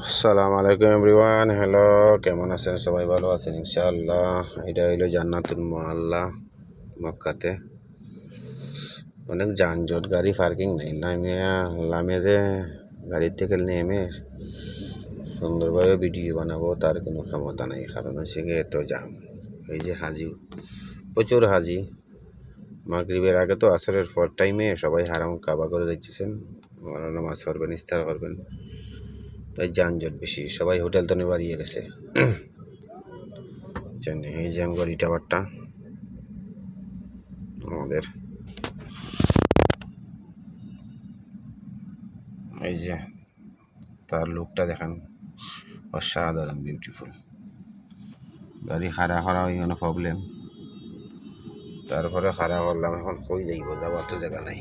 আসসালামু আলাইকুম everyone, hello, কেমন আছেন? সবাই ভালো আছেন ইনশাআল্লাহ। এটা হইলো জান্নাতুল মুআল্লা মক্কাতে। অনেক যানজট, গাড়ি পার্কিং নাই। নামে যে গাড়ির থেকে নেমে সুন্দরভাবে ভিডিও বানাবো তার কোনো ক্ষমতা নাই, কারণ হচ্ছে গিয়ে এত জাম। এই যে হাজি, প্রচুর হাজি। মাগরিবের আগে তো আসরের পর টাইমে সবাই হারাম কাবা করে দেখতেছেন, নামাজ পড়বেন, ইফতার করবেন, তাই যানজট বেশি। সবাই হোটেল তো বাড়িয়ে গেছে। এই যে আমগর ইটাবারটা আমাদের, এই যে তার লুকটা দেখান, অসাধারণ বিউটিফুল। গাড়ি খাড়া করা কোনো প্রবলেম, তারপরে খাড়া করলাম, এখন কই যাইব, যাবার তো জায়গা নাই।